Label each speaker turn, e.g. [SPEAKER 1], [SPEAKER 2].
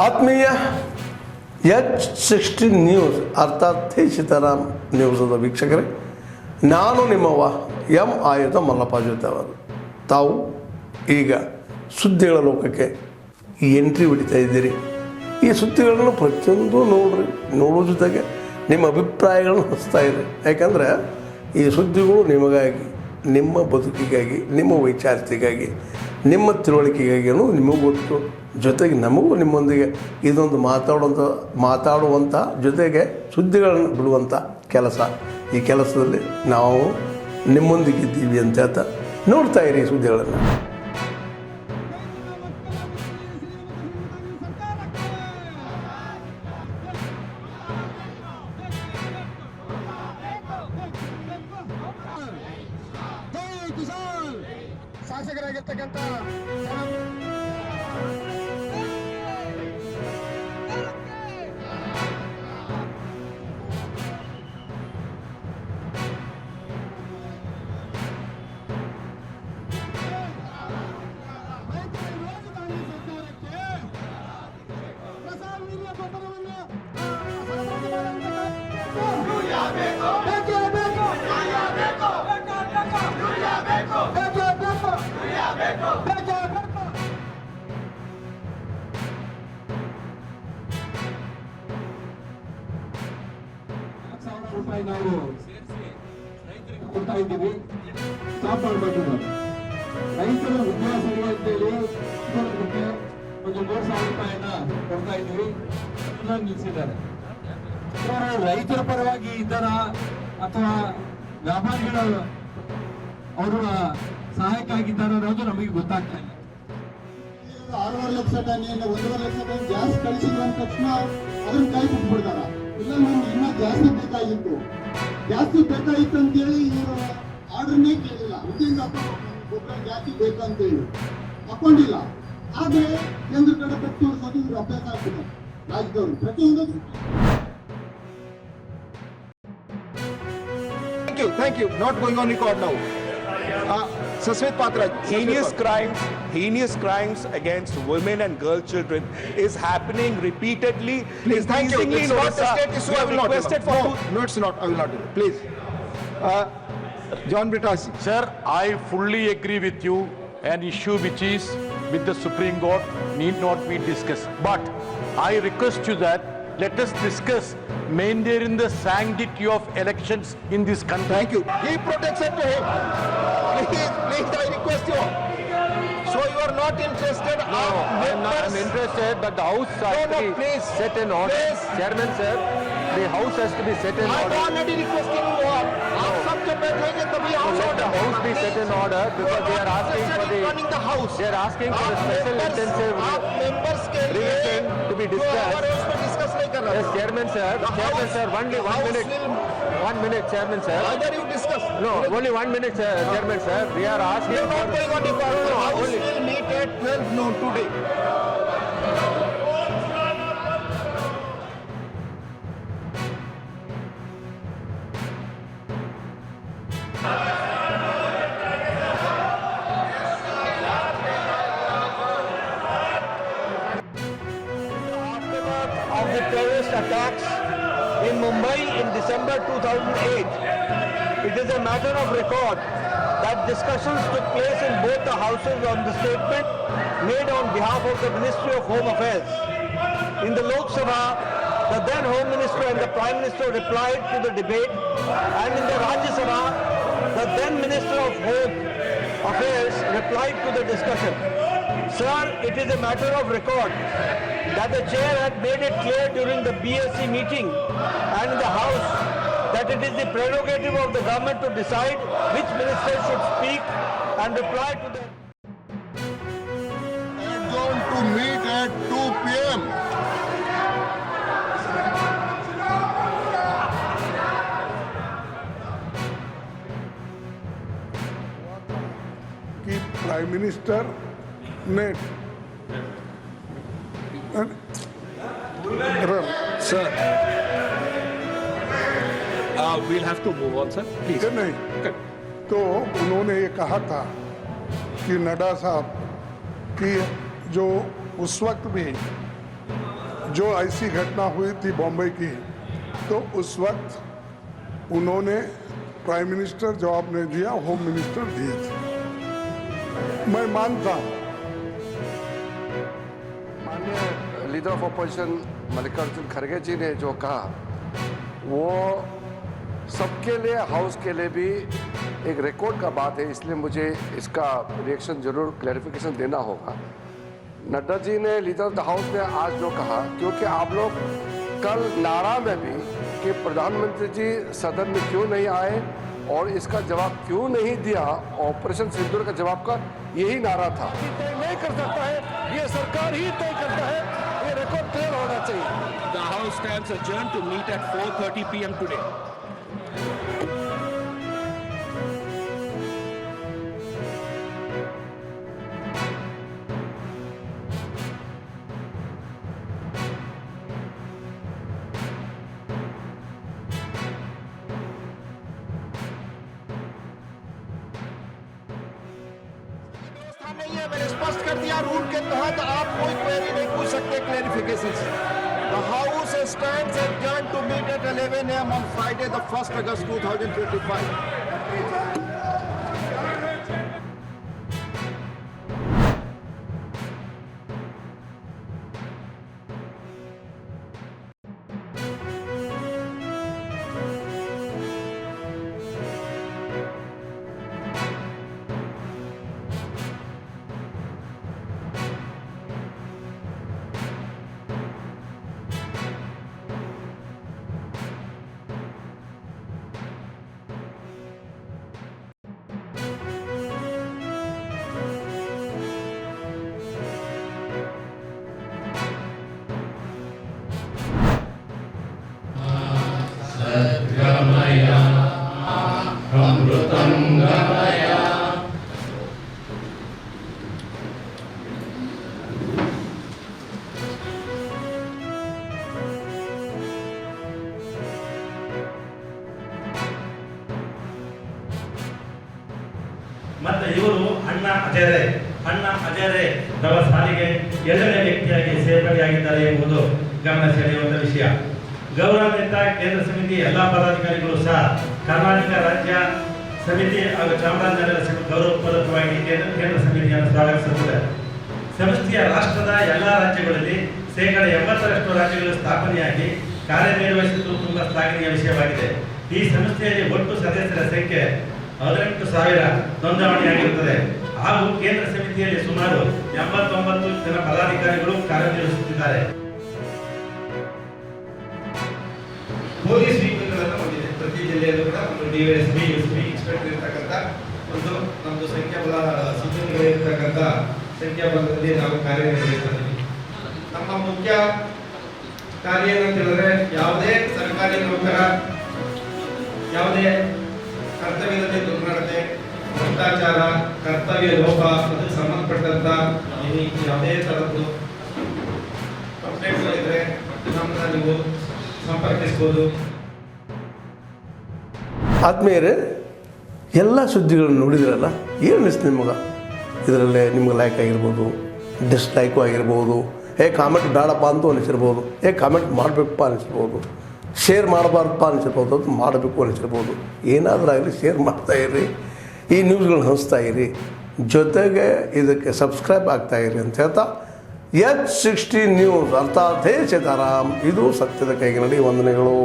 [SPEAKER 1] ಆತ್ಮೀಯ H16 news ಅರ್ಥಾತ್ ಹೇ ಸೀತಾರಾಮ್ ನ್ಯೂಸದ ವೀಕ್ಷಕರೇ, ನಾನು ನಿಮ್ಮವ ಎಂ ಆಯುಧ ಮಲ್ಲಪ್ಪ ಜೊತೆ ಅವರು. ತಾವು ಈಗ ಸುದ್ದಿಗಳ ಲೋಕಕ್ಕೆ ಎಂಟ್ರಿ ಹೊಡಿತಾ ಇದ್ದೀರಿ. ಈ ಸುದ್ದಿಗಳನ್ನು ಪ್ರತಿಯೊಂದು ನೋಡೋ ಜೊತೆಗೆ ನಿಮ್ಮ ಅಭಿಪ್ರಾಯಗಳನ್ನು ಹಚ್ತಾ ಇರಿ. ಯಾಕಂದರೆ ಈ ಸುದ್ದಿಗಳು ನಿಮಗಾಗಿ, ನಿಮ್ಮ ಬದುಕಿಗಾಗಿ, ನಿಮ್ಮ ವೈಚಾರಿಕೆಗಾಗಿ, ನಿಮ್ಮ ತಿಳುವಳಿಕೆಗಾಗಿಯೂ ನಿಮಗೂ ಗೊತ್ತು, ಜೊತೆಗೆ ನಮಗೂ ನಿಮ್ಮೊಂದಿಗೆ ಇದೊಂದು ಮಾತಾಡುವಂಥ ಜೊತೆಗೆ ಸುದ್ದಿಗಳನ್ನು ಬಿಡುವಂಥ ಕೆಲಸ. ಈ ಕೆಲಸದಲ್ಲಿ ನಾವು ನಿಮ್ಮೊಂದಿಗಿದ್ದೀವಿ ಅಂತ ಹೇಳ್ತಾ ನೋಡ್ತಾ ಇರಿ ಈ ಸುದ್ದಿಗಳನ್ನು.
[SPEAKER 2] ಶಾಸಕರಾಗಿರ್ತಕ್ಕಂಥ ರೂಪಾಯಿ ನಾವು ಕೊಡ್ತಾ ಇದ್ದೀವಿ. ಸ್ಟಾಪ್ ಮಾಡಬೇಕು. ರೈತರ ವಿದ್ಯಾಸರಿ ಅಂತೇಳಿ ಒಂದು 3,000 ರೂಪಾಯಿನ ಕೊಡ್ತಾ ಇದ್ದೀವಿ. ನಿಲ್ಲಿಸಿದ್ದಾರೆ. ರೈತರ ಪರವಾಗಿ ಇದ್ದಾರ ಅಥವಾ ವ್ಯಾಪಾರಿಗಳ ಅವರ ಸಹಾಯಕ್ಕಾಗಿದ್ದಾರೆ ಅನ್ನೋದು ನಮಗೆ ಗೊತ್ತಾಗ್ತಾ ಇಲ್ಲ.
[SPEAKER 3] 6.5 lakh ton 1.5 lakh ton gas ಕಳಿಸಿದ್ರು ಅಂದ ತಕ್ಷಣ ಅದನ್ನ ಕೈ ಬಿಟ್ಬಿಡ್ತಾರ. ಇಲ್ಲ, ನಮ್ಗೆ ಇನ್ನೂ ಜಾಸ್ತಿ ಬೇಕಾಗಿತ್ತು ಅಂತೇಳಿ ಇವರು ಆರ್ಡರ್ನೇ ಕೇಳಿಲ್ಲ. ಉದ್ದಿಂದ ಗೊಬ್ಬರ ಜಾಸ್ತಿ ಬೇಕಂತೇಳಿ ಹಾಕೊಂಡಿಲ್ಲ. ಆದ್ರೆ ಕೇಂದ್ರ ಕಡೆ ಕಟ್ಟಿ ತೋರಿಸೋದು ಇವ್ರು ಅಭ್ಯಾಸ ಆಗ್ತದೆ. ರಾಜ್ಯದವರು ಪ್ರತಿಯೊಂದು
[SPEAKER 2] Thank you. Not going on record now. Saswit Patra.
[SPEAKER 4] Heinous crimes against women and girl children is happening repeatedly.
[SPEAKER 2] Please, thank you. It's not a state issue. I will not.
[SPEAKER 4] No,
[SPEAKER 2] it's not. I will not do it. Please. John Brittasi.
[SPEAKER 5] Sir, I fully agree with you. An issue which is with the Supreme Court need not be discussed. But I request you that let us discuss maintaining the sanctity of elections in this country.
[SPEAKER 2] Thank you. Give protection to him. Please, I request you. So you are not interested?
[SPEAKER 5] No, I'm interested, but the House has to be
[SPEAKER 2] please.
[SPEAKER 5] set in order.
[SPEAKER 2] Please.
[SPEAKER 5] Chairman, sir, the House has to be set in
[SPEAKER 2] I'm
[SPEAKER 5] order.
[SPEAKER 2] already requesting you all. आप सब जब बैठेंगे तभी House
[SPEAKER 5] Let the
[SPEAKER 2] order.
[SPEAKER 5] House be set in order because they are asking for the
[SPEAKER 2] running the House.
[SPEAKER 5] they are asking for a special intensive
[SPEAKER 2] members के लिए
[SPEAKER 5] revision to be discussed.
[SPEAKER 2] discuss नहीं कर रहा.
[SPEAKER 5] Yes, Chairman, sir. Chairman, sir, only 1 minute. 1 minute, Chairman, sir.
[SPEAKER 2] Whether you discuss.
[SPEAKER 5] No, only 1 minute, sir, Chairman, sir. We are asking
[SPEAKER 2] We are not going on the call.
[SPEAKER 5] No,
[SPEAKER 2] House
[SPEAKER 5] only-
[SPEAKER 2] will meet at 12 noon today.
[SPEAKER 6] Of the terrorist attacks in Mumbai in December 2008. It is a matter of record that discussions took place in both the houses on the statement made on behalf of the Ministry of Home Affairs. In the Lok Sabha, the then Home Minister and the Prime Minister replied to the debate, and in the Rajya Sabha, the then Minister of Home Affairs replied to the discussion. Sir, it is a matter of record that the chair had made it clear during the BSc meeting and in the House that it is the prerogative of the government to decide which minister should speak and reply to the
[SPEAKER 3] adjourned to meet at 2 p.m.
[SPEAKER 7] कि prime minister ने
[SPEAKER 2] Sir, we'll have to move on, sir. Please.
[SPEAKER 7] नहीं तो उन्होंने ये कहा था कि नड्डा साहब कि जो उस वक्त भी जो ऐसी घटना हुई थी बॉम्बे की, तो उस वक्त उन्होंने प्राइम मिनिस्टर जवाब नहीं दिया, होम मिनिस्टर दिए थे। मैं मानता हूँ
[SPEAKER 8] माननीय लीडर ऑफ अपोजिशन मल्लिकार्जुन खड़गे जी ने जो कहा वो सबके लिए, हाउस के लिए भी एक रिकॉर्ड का बात है, इसलिए मुझे इसका रिएक्शन जरूर क्लैरिफिकेशन देना होगा। नड्डा जी ने लीडर ऑफ द हाउस ने आज जो कहा, क्योंकि आप लोग कल नारा में भी कि प्रधानमंत्री जी सदन में क्यों नहीं आए और इसका जवाब क्यों नहीं दिया, ऑपरेशन सिंदूर का जवाब का यही नारा था। तय नहीं कर सकता है, ये सरकार ही तय करता है, ये रिकॉर्ड क्लियर होना चाहिए।
[SPEAKER 4] The House stands adjourned to meet at 4:30 p.m. today.
[SPEAKER 2] नहीं है, मैंने स्पष्ट कर दिया, रूल के तहत आप कोई क्वेरी नहीं पूछ सकते क्लैरिफिकेशन से। The House stands adjourned to meet at 11 a.m. on Friday, the 1st August 2025.
[SPEAKER 9] ಮತ್ತು ಇವರು ಅಣ್ಣ ಅಜಯರೇ ರವರ ಸಾಲಿಗೆ ಎರಡನೇ ವ್ಯಕ್ತಿಯಾಗಿ ಸೇರ್ಪಡೆಯಾಗಿದ್ದಾರೆ ಎಂಬುದು ಗಮನ ಸೆಳೆಯುವಂಥ ವಿಷಯ. ಗೌರವಾನ್ವಿತ ಕೇಂದ್ರ ಸಮಿತಿ ಎಲ್ಲ ಪದಾಧಿಕಾರಿಗಳು ಸಹ ಕರ್ನಾಟಕ ರಾಜ್ಯ ಸಮಿತಿ ಹಾಗೂ ಚಾಮರಾಜನಗರ ಸಮಿತಿ ಗೌರವಪೂರ್ವಕವಾಗಿ ಕೇಂದ್ರ ಸಮಿತಿಯನ್ನು ಸ್ವಾಗತಿಸುತ್ತದೆ. ಸಂಸ್ಥೆಯ ರಾಷ್ಟ್ರದ ಎಲ್ಲ ರಾಜ್ಯಗಳಲ್ಲಿ 80% ರಾಜ್ಯಗಳು ಸ್ಥಾಪನೆಯಾಗಿ ಕಾರ್ಯನಿರ್ವಹಿಸುವುದು ತುಂಬ ಶ್ಲಾಘನೀಯ ವಿಷಯವಾಗಿದೆ. ಈ ಸಂಸ್ಥೆಯಲ್ಲಿ ಒಟ್ಟು ಸದಸ್ಯರ ಸಂಖ್ಯೆ 18,000 ನೋಂದಣಿಯಾಗಿರುತ್ತದೆ ಹಾಗೂ ಕೇಂದ್ರ ಸಮಿತಿಯಲ್ಲಿ ಸುಮಾರು 89 ಜನ ಪದಾಧಿಕಾರಿಗಳು ಕಾರ್ಯನಿರ್ವಹಿಸುತ್ತಿದ್ದಾರೆ. ಪೊಲೀಸ್ ವೀಕ್ಗಳನ್ನು ಹೊಂದಿದೆ. ಪ್ರತಿ ಜಿಲ್ಲೆಯಲ್ಲೂ ಕೂಡ ಒಂದು ಡಿವೈಎಸ್ಪಿ, ಎಸ್ಪಿ, ಇನ್ಸ್ಪೆಕ್ಟರ್ ಇರ್ತಕ್ಕಂಥ ಒಂದು ನಮ್ಮದು ಸಂಖ್ಯಾಬಲ ಸಿಬ್ಬಂದಿಗಳಿರ್ತಕ್ಕಂಥ ಸಂಖ್ಯಾಬಲದಲ್ಲಿ ನಾವು ಕಾರ್ಯನಿರ್ವಹಿಸ್ತೀವಿ. ನಮ್ಮ ಮುಖ್ಯ ಕಾರ್ಯ ಏನಂತ ಹೇಳಿದ್ರೆ, ಯಾವುದೇ ಸರ್ಕಾರಿ ನೌಕರ ಯಾವುದೇ ಕರ್ತವ್ಯದಲ್ಲಿ ದುರ್ನಡತೆ, ಭ್ರಷ್ಟಾಚಾರ, ಕರ್ತವ್ಯ ಲೋಪ, ಅದಕ್ಕೆ ಸಂಬಂಧಪಟ್ಟಂತ ಯಾವುದೇ ತರದ್ದು ಕಂಪ್ಲೇಂಟ್ಗಳಿದ್ರೆ ನಮ್ಮನ್ನ ನೀವು ಸಂಪರ್ಕಿಸ್ಬೋದು.
[SPEAKER 1] ಆದ್ಮೇಲೆ ಎಲ್ಲ ಸುದ್ದಿಗಳನ್ನು ನೋಡಿದ್ರಲ್ಲ, ಏನು ಅನಿಸ್ತು ನಿಮಗೆ? ಇದರಲ್ಲೇ ನಿಮ್ಗೆ ಲೈಕ್ ಆಗಿರ್ಬೋದು, ಡಿಸ್ಲೈಕು ಆಗಿರ್ಬೋದು, ಕಾಮೆಂಟ್ ಬೇಡಪ್ಪ ಅಂತೂ ಅನಿಸಿರ್ಬೋದು, ಕಾಮೆಂಟ್ ಮಾಡಬೇಕಪ್ಪ ಅನಿಸಿರ್ಬೋದು, ಶೇರ್ ಮಾಡಬಾರ್ದಪ್ಪ ಅನಿಸಿರ್ಬೋದು, ಅದು ಮಾಡಬೇಕು ಅನಿಸಿರ್ಬೋದು. ಏನಾದರೂ ಆಗಲಿ ಶೇರ್ ಮಾಡ್ತಾಯಿರಿ, ಈ ನ್ಯೂಸ್ಗಳನ್ನ ಹಂಚ್ತಾ ಇರಿ, ಜೊತೆಗೆ ಇದಕ್ಕೆ ಸಬ್ಸ್ಕ್ರೈಬ್ ಆಗ್ತಾಯಿರಿ ಅಂತ ಹೇಳ್ತಾ H16 ನ್ಯೂಸ್ ಅರ್ಥಾತ್ ಹೇ ಸೀತಾರಾಮ್, ಇದು ಸತ್ಯದ ಕೈಗೆ ನಡಿ. ವಂದನೆಗಳು.